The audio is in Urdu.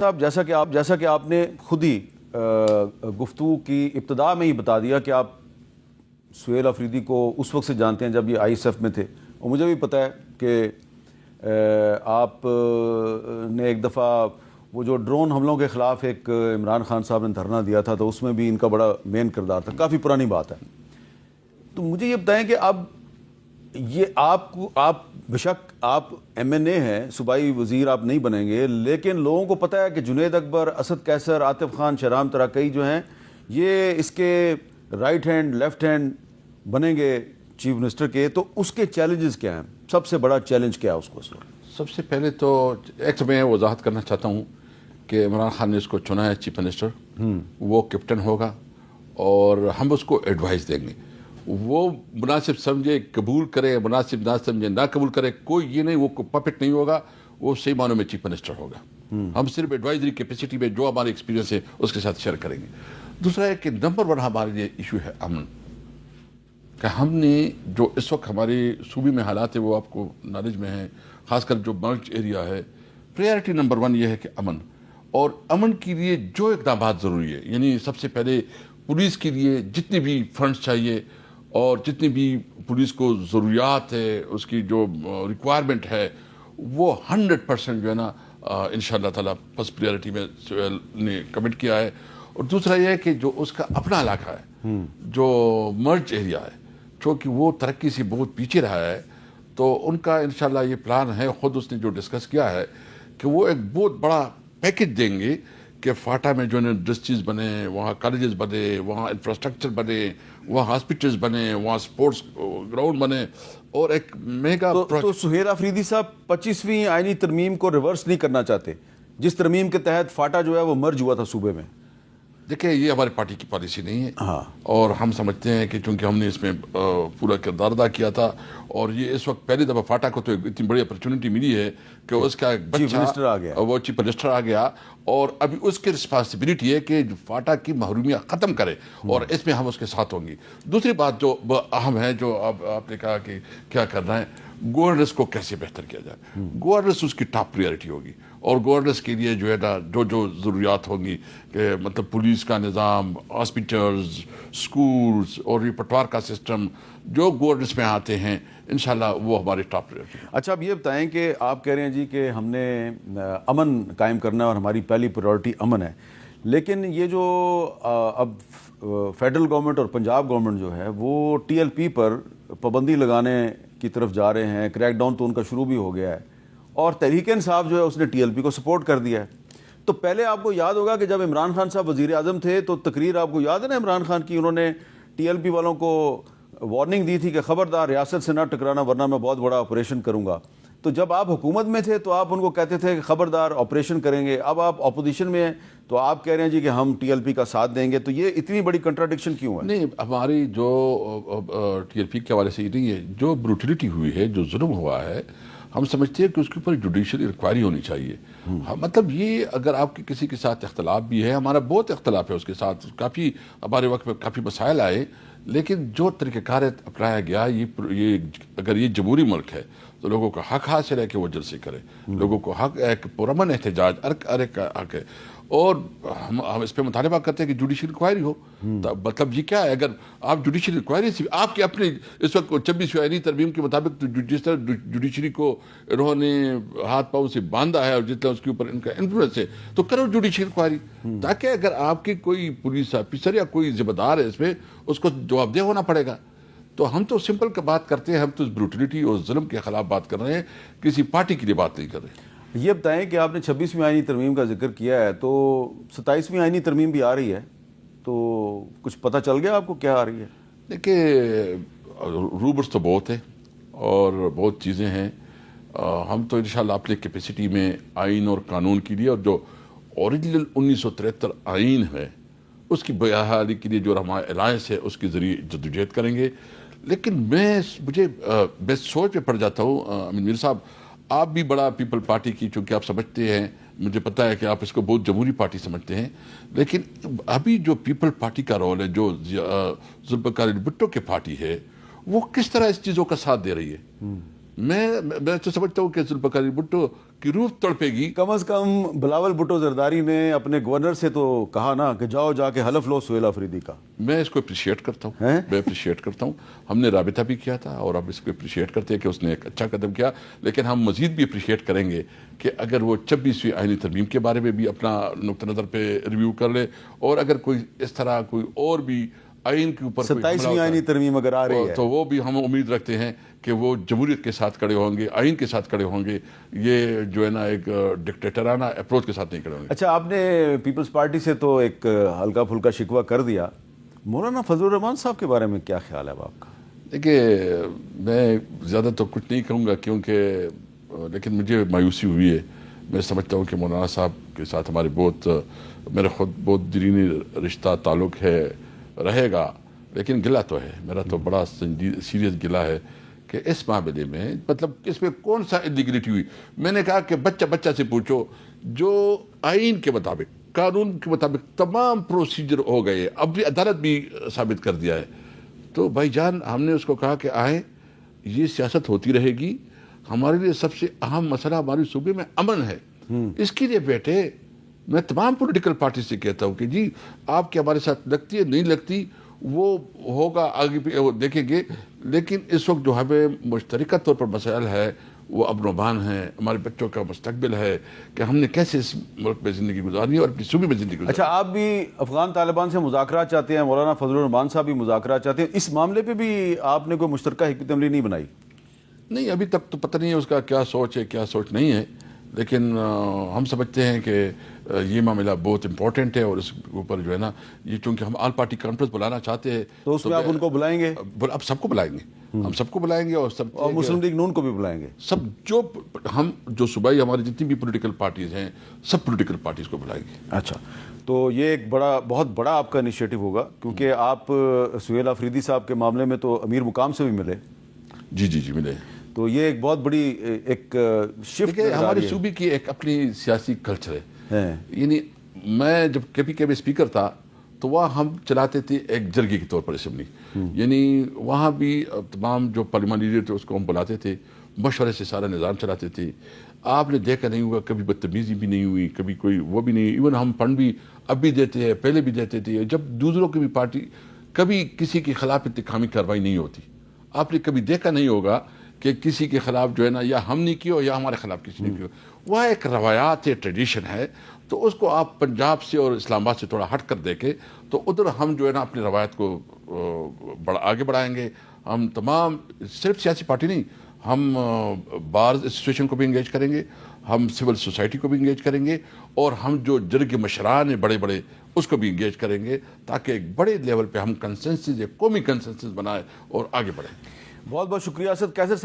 صاحب جیسا کہ آپ نے خود ہی گفتگو کی ابتدا میں ہی بتا دیا کہ آپ سہیل آفریدی کو اس وقت سے جانتے ہیں جب یہ آئی ایس ایف میں تھے، اور مجھے بھی پتہ ہے کہ آپ نے ایک دفعہ وہ جو ڈرون حملوں کے خلاف ایک عمران خان صاحب نے دھرنا دیا تھا تو اس میں بھی ان کا بڑا مین کردار تھا، کافی پرانی بات ہے۔ تو مجھے یہ بتائیں کہ اب یہ آپ بشک آپ ایم این اے ہیں، صوبائی وزیر آپ نہیں بنیں گے، لیکن لوگوں کو پتہ ہے کہ جنید اکبر، اسد قیصر، عاطف خان، شہرام تراکئی جو ہیں یہ اس کے رائٹ ہینڈ لیفٹ ہینڈ بنیں گے چیف منسٹر کے، تو اس کے چیلنجز کیا ہیں؟ سب سے بڑا چیلنج کیا ہے اس کو؟ سب سے پہلے تو ایک میں وضاحت کرنا چاہتا ہوں کہ عمران خان نے اس کو چنا ہے چیف منسٹر، وہ کیپٹن ہوگا اور ہم اس کو ایڈوائز دیں گے، وہ مناسب سمجھے قبول کرے، مناسب نہ سمجھے نہ قبول کرے، کوئی یہ نہیں، وہ پپٹ نہیں ہوگا، وہ صحیح معنوں میں چیف منسٹر ہوگا۔ ہم صرف ایڈوائزری کیپیسٹی میں جو ہمارے ایکسپیرینس ہے اس کے ساتھ شیئر کریں گے۔ دوسرا ہے کہ نمبر 1 ہمارے لیے ایشو ہے امن، کہ ہم نے جو اس وقت ہمارے صوبے میں حالات ہے وہ آپ کو نالج میں ہیں، خاص کر جو مرچ ایریا ہے، پریارٹی نمبر 1 یہ ہے کہ امن، اور امن کے لیے جو اقدامات ضروری ہے، یعنی سب سے پہلے پولیس کے لیے جتنی بھی فنڈز چاہیے اور جتنی بھی پولیس کو ضروریات ہے، اس کی جو ریکوائرمنٹ ہے، وہ 100% جو ہے نا انشاءاللہ تعالیٰ فرسٹ پریارٹی میں نے کمٹ کیا ہے۔ اور دوسرا یہ ہے کہ جو اس کا اپنا علاقہ ہے، جو مرج ایریا ہے، چونکہ وہ ترقی سے بہت پیچھے رہا ہے، تو ان کا انشاءاللہ یہ پلان ہے، خود اس نے جو ڈسکس کیا ہے کہ وہ ایک بہت بڑا پیکج دیں گے کہ فاٹا میں جو انڈسٹریز بنے، وہاں کالجز بنے، وہاں انفراسٹرکچر بنے، وہاں ہاسپٹلز بنے، وہاں سپورٹس گراؤنڈ بنے، اور ایک میگا تو سہیل آفریدی صاحب 25ویں آئینی ترمیم کو ریورس نہیں کرنا چاہتے، جس ترمیم کے تحت فاٹا جو ہے وہ مرج ہوا تھا صوبے میں؟ دیکھیں، یہ ہماری پارٹی کی پالیسی نہیں ہے، اور ہم سمجھتے ہیں کہ چونکہ ہم نے اس میں پورا کردار ادا کیا تھا، اور یہ اس وقت پہلی دفعہ فاٹا کو تو اتنی بڑی اپرچونٹی ملی ہے کہ اس کا ایک چیف منسٹر آ گیا، وہ چیف منسٹر آ گیا، اور ابھی اس کی رسپانسبلٹی ہے کہ فاٹا کی محرومیاں ختم کرے، اور اس میں ہم اس کے ساتھ ہوں گی۔ دوسری بات جو اہم ہے، جو آپ نے کہا کہ کیا کرنا ہے، گورننس کو کیسے بہتر کیا جائے، گورننس اس کی ٹاپ پریارٹی ہوگی، اور گورننس کے لیے جو ہے نا جو ضروریات ہوں گی، کہ مطلب پولیس کا نظام، ہاسپٹلز، سکولز اور یہ پٹوار کا سسٹم جو گورننس میں آتے ہیں، انشاءاللہ وہ ہمارے ٹاپ پریارٹی ہے۔ اچھا، اب یہ بتائیں کہ آپ کہہ رہے ہیں جی کہ ہم نے امن قائم کرنا ہے اور ہماری پہلی پریورٹی امن ہے، لیکن یہ جو اب فیڈرل گورنمنٹ اور پنجاب گورنمنٹ جو ہے وہ ٹی ایل پی پر پابندی لگانے کی طرف جا رہے ہیں، کریک ڈاؤن تو ان کا شروع بھی ہو گیا ہے، اور تحریک انصاف جو ہے اس نے ٹی ایل پی کو سپورٹ کر دیا ہے۔ تو پہلے آپ کو یاد ہوگا کہ جب عمران خان صاحب وزیر اعظم تھے تو تقریر آپ کو یاد ہے نا عمران خان کی، انہوں نے ٹی ایل پی والوں کو وارننگ دی تھی کہ خبردار ریاست سے نہ ٹکرانا ورنہ میں بہت بڑا آپریشن کروں گا۔ تو جب آپ حکومت میں تھے تو آپ ان کو کہتے تھے کہ خبردار آپریشن کریں گے، اب آپ اپوزیشن میں ہیں تو آپ کہہ رہے ہیں جی کہ ہم ٹی ایل پی کا ساتھ دیں گے، تو یہ اتنی بڑی کنٹراڈکشن کیوں ہے؟ نہیں، ہماری جو ٹی ایل پی کے حوالے سے یہ نہیں ہے، جو بروٹیلٹی ہوئی ہے، جو ظلم ہوا ہے، ہم سمجھتے ہیں کہ اس کے اوپر جوڈیشل انکوائری ہونی چاہیے۔ مطلب یہ اگر آپ کے کسی کے ساتھ اختلاف بھی ہے، ہمارا بہت اختلاف ہے اس کے ساتھ، کافی ہمارے وقت میں کافی مسائل آئے، لیکن جو طریقہ کار اپنایا گیا، یہ اگر یہ جمہوری ملک ہے تو لوگوں کا حق حاصل ہے کہ وہ جلسے کرے، لوگوں کو حق ہے کہ پرامن احتجاج ہر ایک کا حق ہے، اور ہم اس پہ مطالبہ کرتے ہیں کہ جوڈیشل انکوائری ہو۔ مطلب یہ کیا ہے، اگر آپ جوڈیشل انکوائری سے آپ کے اپنے اس وقت 26ویں آئینی ترمیم کے مطابق جس طرح جوڈیشری کو انہوں نے ہاتھ پاؤں سے باندھا ہے اور جس طرح اس کے اوپر ان کا انفلوئنس ہے، تو کرو جوڈیشل انکوائری، تاکہ اگر آپ کی کوئی پولیس آفیسر یا کوئی ذمہ دار ہے اس میں، اس کو جواب دہ ہونا پڑے گا۔ تو ہم تو سمپل کا بات کرتے ہیں، ہم تو بروٹیلٹی اور ظلم کے خلاف بات کر رہے ہیں، کسی پارٹی کے لیے بات نہیں کر رہے۔ یہ بتائیں کہ آپ نے 26ویں آئینی ترمیم کا ذکر کیا ہے، تو 27ویں آئینی ترمیم بھی آ رہی ہے، تو کچھ پتہ چل گیا آپ کو کیا آ رہی ہے؟ دیکھیے، روبرس تو بہت ہے اور بہت چیزیں ہیں، ہم تو انشاءاللہ اپنے کیپیسٹی میں آئین اور قانون کے لیے، اور جو اوریجنل 1973 آئین ہے اس کی بحالی کے لیے جو ہمارا الائنس ہے اس کے ذریعے جدوجہد کریں گے۔ لیکن میں سوچ میں پڑ جاتا ہوں، امین میر صاحب، آپ بھی بڑا پیپل پارٹی کی، چونکہ آپ سمجھتے ہیں، مجھے پتہ ہے کہ آپ اس کو بہت جمہوری پارٹی سمجھتے ہیں، لیکن ابھی جو پیپل پارٹی کا رول ہے، جو ذوالفقار علی بھٹو کی پارٹی ہے، وہ کس طرح اس چیزوں کا ساتھ دے رہی ہے؟ میں تو سمجھتا ہوں کہ ذوالفقار علی بھٹو کی روح تڑپے گی. کم از کم بلاول بھٹو زرداری نے اپنے گورنر سے تو کہا نا کہ جاؤ جا کے حلف لو سہیل آفریدی کا. میں اس کو اپریشیٹ کرتا ہوں. ہم نے رابطہ بھی کیا تھا اور اب اس کو اپریشیٹ کرتے ہیں کہ اس نے ایک اچھا قدم کیا, لیکن ہم مزید بھی اپریشیٹ کریں گے کہ اگر وہ 26ویں آئینی ترمیم کے بارے میں بھی اپنا نقطہ نظر پہ ریویو کر لے, اور اگر کوئی اس طرح کوئی اور بھی آئین کے اوپر 27ویں آئینی ترمیم اگر آ رہی ہے تو وہ بھی ہم امید رکھتے ہیں کہ وہ جمہوریت کے ساتھ کھڑے ہوں گے, آئین کے ساتھ کھڑے ہوں گے, یہ جو ہے نا ایک ڈکٹیٹرانہ اپروچ کے ساتھ نہیں کھڑے ہوں گے. اچھا, آپ نے پیپلز پارٹی سے تو ایک ہلکا پھلکا شکوہ کر دیا, مولانا فضل الرحمان صاحب کے بارے میں کیا خیال ہے آپ کا؟ دیکھیے, میں زیادہ تو کچھ نہیں کہوں گا کیونکہ لیکن مجھے مایوسی ہوئی ہے. میں سمجھتا ہوں کہ مولانا صاحب کے ساتھ ہمارے میرا خود بہت دینی رشتہ تعلق ہے, رہے گا, لیکن گلہ تو ہے, میرا تو بڑا سیریس گلہ ہے کہ اس معاملے میں مطلب اس میں کون سا انلیگلٹی ہوئی. میں نے کہا کہ بچہ سے پوچھو, جو آئین کے مطابق قانون کے مطابق تمام پروسیجر ہو گئے, اب بھی عدالت بھی ثابت کر دیا ہے, تو بھائی جان ہم نے اس کو کہا کہ آئیں, یہ سیاست ہوتی رہے گی, ہمارے لیے سب سے اہم مسئلہ ہمارے صوبے میں امن ہے, اس کے لیے بیٹھے. میں تمام پولیٹیکل پارٹی سے کہتا ہوں کہ جی آپ کے ہمارے ساتھ لگتی ہے نہیں لگتی وہ ہوگا آگے بھی وہ دیکھیں گے, لیکن اس وقت جو ہمیں مشترکہ طور پر مسائل ہے وہ امن و امان ہے, ہمارے بچوں کا مستقبل ہے کہ ہم نے کیسے اس ملک میں زندگی گزارنی ہے اور اپنی صوبے میں زندگی گزارنی. اچھا, آپ بھی افغان طالبان سے مذاکرات چاہتے ہیں, مولانا فضل الرحمان صاحب بھی مذاکرات چاہتے ہیں, اس معاملے پہ بھی آپ نے کوئی مشترکہ حکمت عملی نہیں بنائی؟ نہیں, ابھی تک تو پتہ نہیں ہے اس کا کیا سوچ ہے کیا سوچ نہیں ہے, لیکن ہم سمجھتے ہیں کہ یہ معاملہ بہت امپورٹنٹ ہے, اور اس اوپر جو ہے نا یہ چونکہ ہم آل پارٹی کانفرنس بلانا چاہتے ہیں تو اس میں آپ ان کو بلائیں گے؟ اب سب کو بلائیں گے, ہم سب کو بلائیں گے, اور مسلم لیگ نون کو بھی بلائیں گے, سب جو صوبائی ہماری جتنی بھی پولیٹیکل پارٹیز ہیں سب پولیٹیکل پارٹیز کو بلائیں گے. اچھا, تو یہ ایک بہت بڑا آپ کا انیشیٹو ہوگا, کیونکہ آپ سہیل آفریدی صاحب کے معاملے میں تو امیر مقام سے بھی ملے. جی ملے. تو یہ ایک بہت بڑی ایک شفٹ ہماری صوبے کی ایک اپنی سیاسی کلچر ہے. یعنی میں جب کبھی اسپیکر تھا تو وہاں ہم چلاتے تھے ایک جرگے کے طور پر اسمبلی, یعنی وہاں بھی تمام جو پارلیمان لیڈر تھے اس کو ہم بلاتے تھے, مشورے سے سارا نظام چلاتے تھے. آپ نے دیکھا نہیں ہوگا کبھی بدتمیزی بھی نہیں ہوئی, کبھی کوئی وہ بھی نہیں, ایون ہم فنڈ بھی اب بھی دیتے ہیں, پہلے بھی دیتے تھے, جب دوسروں کی بھی پارٹی کبھی کسی کے خلاف انتقامی کارروائی نہیں ہوتی. آپ نے کبھی دیکھا نہیں ہوگا کہ کسی کے خلاف جو ہے نا یا ہم نہیں کی ہو یا ہمارے خلاف کسی نے کی ہو. وہ ایک روایات ہے, ٹریڈیشن ہے, تو اس کو آپ پنجاب سے اور اسلام آباد سے تھوڑا ہٹ کر دیکھیں تو ادھر ہم جو ہے نا اپنی روایت کو آگے بڑھائیں گے. ہم تمام صرف سیاسی پارٹی نہیں, ہم بارز ایسوسیشن کو بھی انگیج کریں گے, ہم سول سوسائٹی کو بھی انگیج کریں گے, اور ہم جو جرگ مشران ہیں بڑے اس کو بھی انگیج کریں گے, تاکہ ایک بڑے لیول پہ ہم کنسنسس, ایک قومی کنسنسس بنائیں اور آگے بڑھیں. بہت بہت شکریہ اسد. کیسے